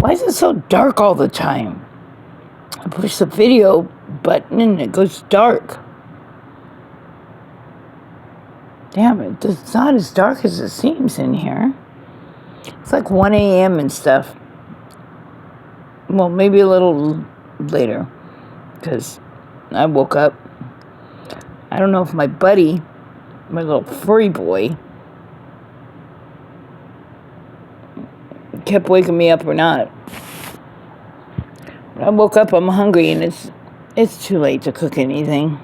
Why is it so dark all the time? I push the video button and it goes dark. Damn it, it's not as dark as it seems in here. It's like 1 a.m. and stuff. Well, maybe a little later, because I woke up. I don't know if my buddy, my little furry boy, kept waking me up or not. When I woke up, I'm hungry, and it's too late to cook anything.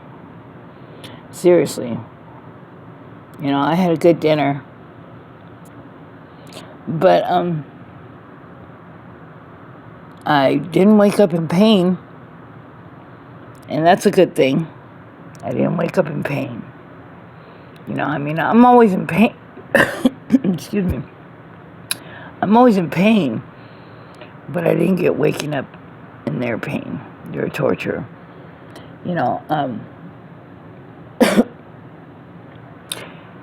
Seriously. You know, I had a good dinner. But, I didn't wake up in pain. And that's a good thing. I didn't wake up in pain. You know, I mean, I'm always in pain. Excuse me. I'm always in pain. But I didn't get waking up in their pain, their torture. You know,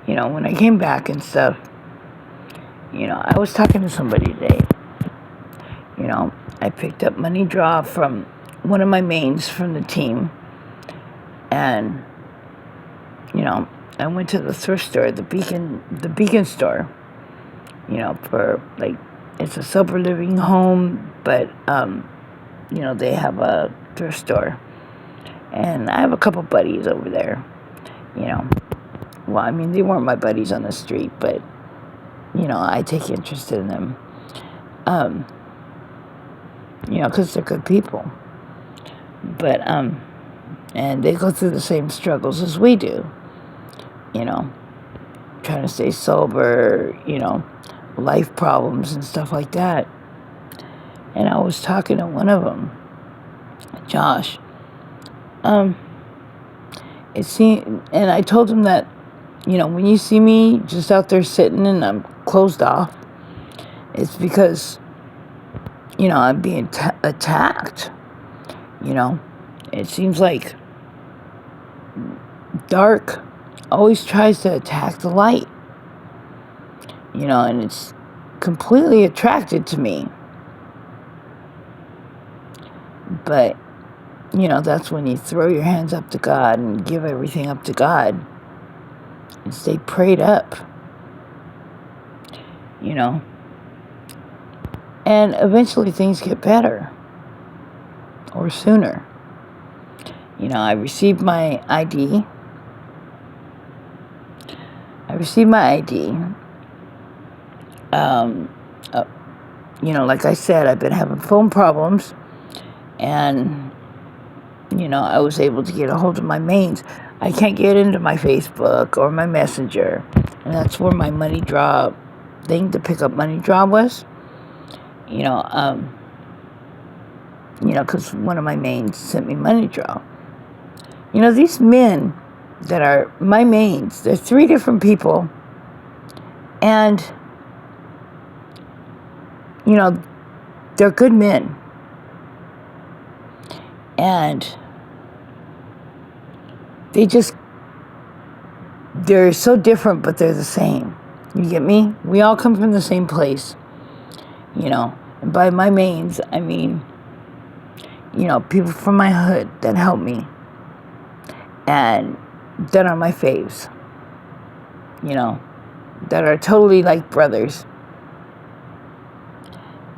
you know, when I came back and stuff, you know, I was talking to somebody today. You know, I picked up money draw from one of my mains from the team. And, you know, I went to the thrift store, the Beacon store. You know, for, like, it's a sober living home, but, you know, they have a thrift store. And I have a couple buddies over there, you know. Well, I mean, they weren't my buddies on the street, but, you know, I take interest in them. You know, because they're good people. But, and they go through the same struggles as we do. You know, trying to stay sober, you know, life problems and stuff like that. And I was talking to one of them, Josh. It seemed, and I told him that, you know, when you see me just out there sitting and I'm closed off, it's because, you know, I'm being attacked. You know, it seems like dark always tries to attack the light. You know, and it's completely attracted to me. But, you know, that's when you throw your hands up to God and give everything up to God and stay prayed up. You know. And eventually things get better. Or sooner. You know, I received my ID. You know, like I said, I've been having phone problems. And, you know, I was able to get a hold of my mains. I can't get into my Facebook or my Messenger. And that's where my money draw thing to pick up money draw was. You know, because one of my mains sent me money draw. You know, these men that are my mains, they're 3 different people. And, you know, they're good men. And they're so different, but they're the same. You get me? We all come from the same place. You know, and by my mains, I mean, you know, people from my hood that help me. And that are my faves. You know, that are totally like brothers.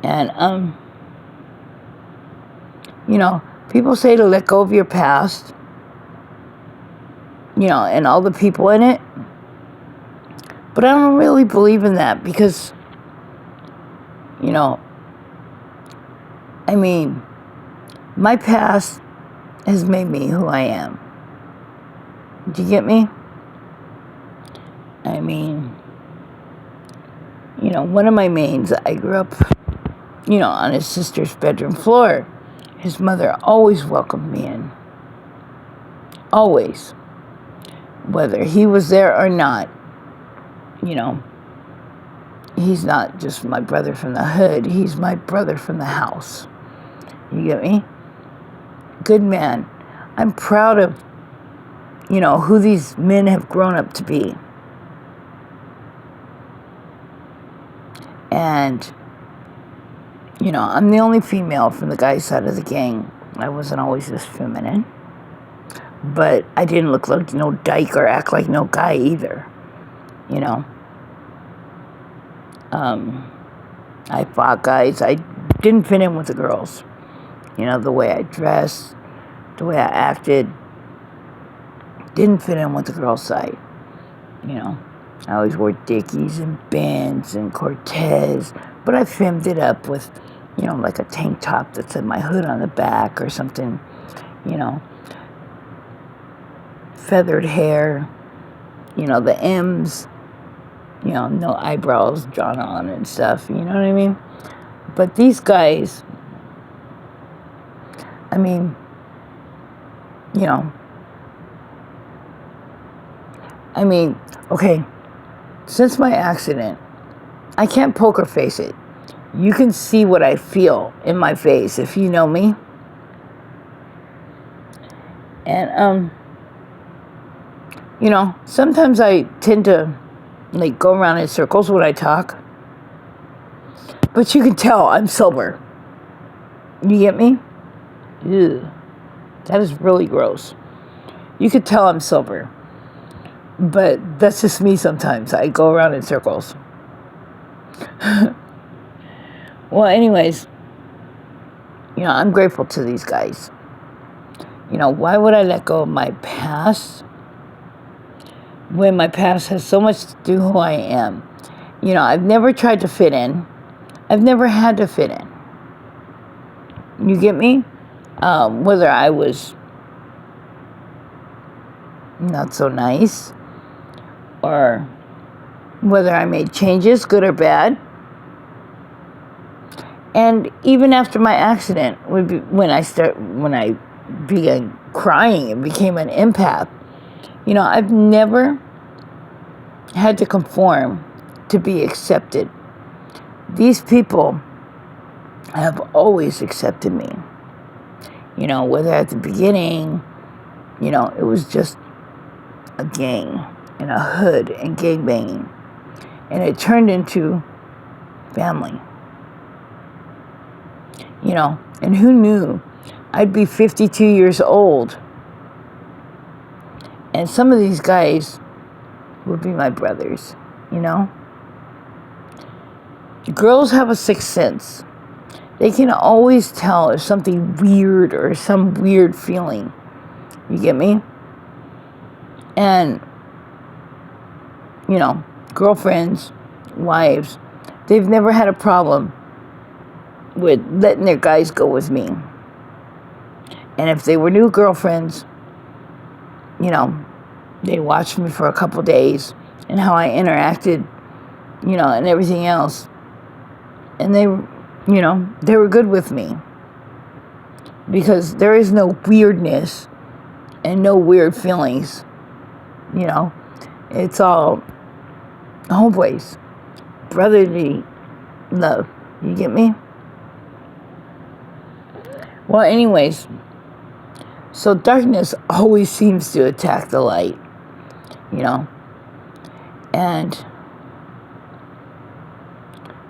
And, you know, people say to let go of your past, you know, and all the people in it. But I don't really believe in that because, you know, I mean, my past has made me who I am. Do you get me? I mean, you know, one of my mains, I grew up, you know, on his sister's bedroom floor. His mother always welcomed me in. Always. Whether he was there or not, you know, he's not just my brother from the hood. He's my brother from the house. You get me? Good man. I'm proud of, you know, who these men have grown up to be. And, I'm the only female from the guy's side of the gang. I wasn't always this feminine. But I didn't look like no dyke or act like no guy either. You know. I fought guys. I didn't fit in with the girls. The way I dressed, the way I acted, didn't fit in with the girls' side. I always wore Dickies and Benz and Cortez, but I filmed it up with, like a tank top that said my hood on the back or something, feathered hair, the M's, no eyebrows drawn on and stuff, you know what I mean? But these guys, okay, since my accident, I can't poker face it. You can see what I feel in my face if you know me. And, sometimes I tend to, go around in circles when I talk. But you can tell I'm sober. You get me? Ew. That is really gross. You could tell I'm sober. But that's just me sometimes. I go around in circles. Well, anyways, I'm grateful to these guys. Why would I let go of my past when my past has so much to do who I am? I've never tried to fit in. I've never had to fit in. You get me? Whether I was not so nice or whether I made changes, good or bad. And even after my accident, when I began crying and became an empath, I've never had to conform to be accepted. These people have always accepted me. Whether at the beginning, it was just a gang and a hood and gangbanging. And it turned into family. And who knew I'd be 52 years old and some of these guys would be my brothers, Girls have a sixth sense. They can always tell if something weird or some weird feeling. You get me? And, girlfriends, wives, they've never had a problem with letting their guys go with me. And if they were new girlfriends, they watched me for a couple days and how I interacted, and everything else. And they were good with me. Because there is no weirdness and no weird feelings. It's all homeboys, brotherly love. You get me? Well, anyways, so darkness always seems to attack the light,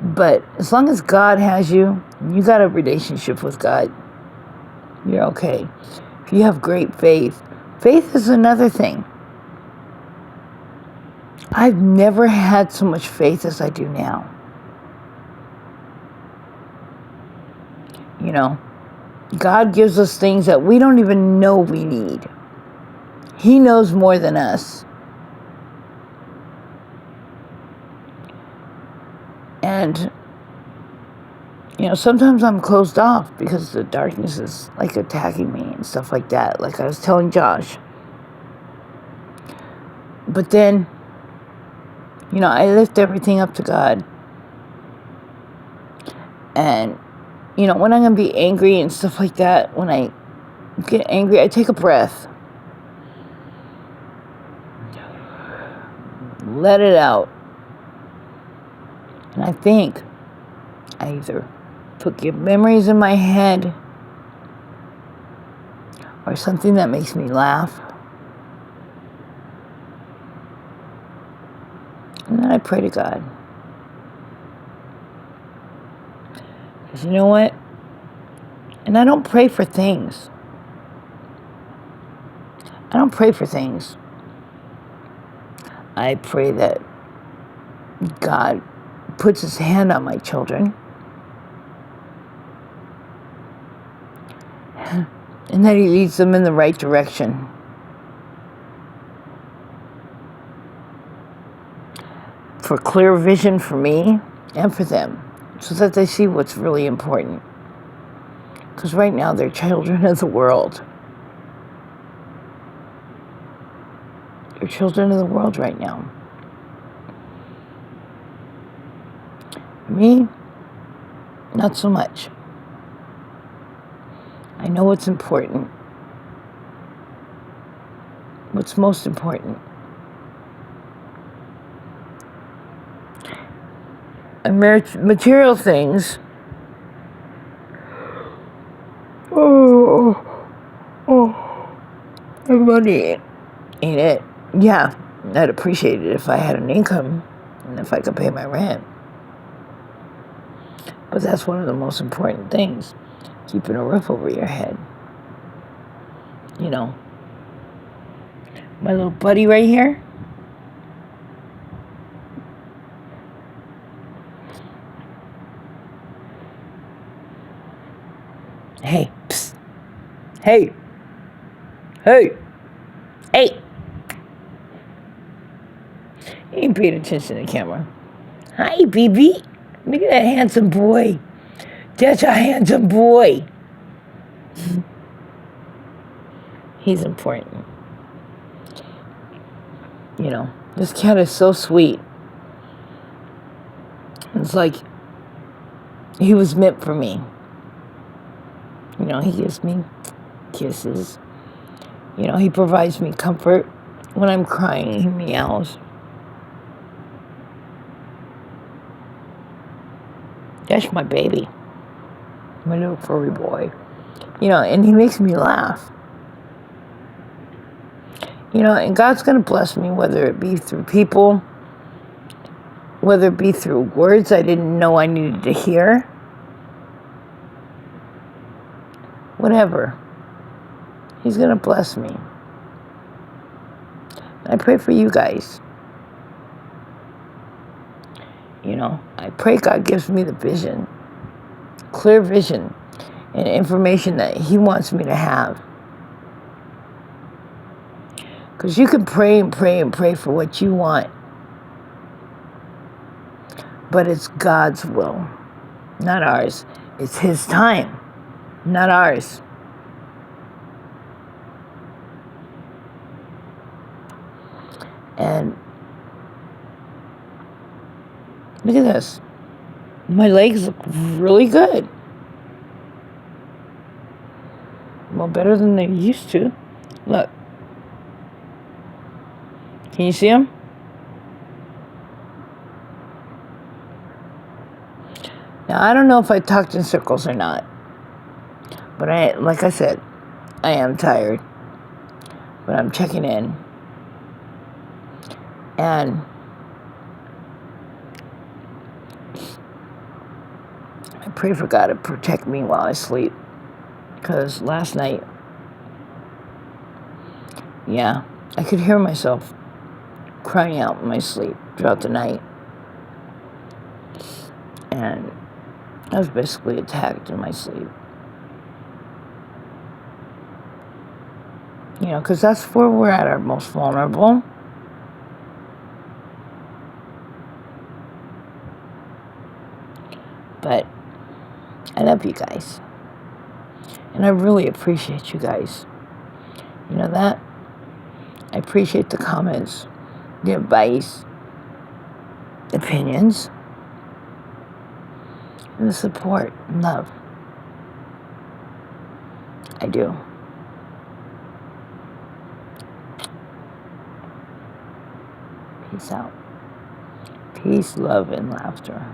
but as long as God has you, you got a relationship with God, you're okay. If you have great faith, faith is another thing. I've never had so much faith as I do now. God gives us things that we don't even know we need. He knows more than us. And, sometimes I'm closed off because the darkness is like attacking me and stuff like that, like I was telling Josh. But then, I lift everything up to God. And, when I'm going to be angry and stuff like that, when I get angry, I take a breath. Let it out. And I think I either put good memories in my head or something that makes me laugh. And then I pray to God. Because you know what? And I don't pray for things. I don't pray for things. I pray that God puts his hand on my children and that he leads them in the right direction. For clear vision for me and for them, so that they see what's really important. Because right now they're children of the world. They're children of the world right now. Me, not so much. I know what's important. What's most important. And material things. And money ain't it. Yeah, I'd appreciate it if I had an income and if I could pay my rent. But that's one of the most important things. Keeping a roof over your head. You know. My little buddy right here. Hey, psst. Hey. Hey. Hey. He ain't paying attention to the camera. Hi, BB. Look at that handsome boy. That's a handsome boy. He's important. You know, this cat is so sweet. It's like he was meant for me. You know, he gives me kisses. You know, he provides me comfort. When I'm crying, he meows. That's my baby. My little furry boy. You know, and he makes me laugh. You know, and God's going to bless me, whether it be through people, whether it be through words I didn't know I needed to hear. Whatever. He's going to bless me. I pray for you guys. You know, I pray God gives me the vision, clear vision, and information that he wants me to have. Because you can pray and pray and pray for what you want. But it's God's will, not ours. It's his time, not ours. And look at this. My legs look really good. Well, better than they used to. Look. Can you see them? Now, I don't know if I talked in circles or not. But like I said, I am tired. But I'm checking in. And I pray for God to protect me while I sleep. Because last night, yeah, I could hear myself crying out in my sleep throughout the night. And I was basically attacked in my sleep. You know, because that's where we're at our most vulnerable. But I love you guys. And I really appreciate you guys. You know that? I appreciate the comments, the advice, the opinions, and the support and love. I do. Peace out. Peace, love, and laughter.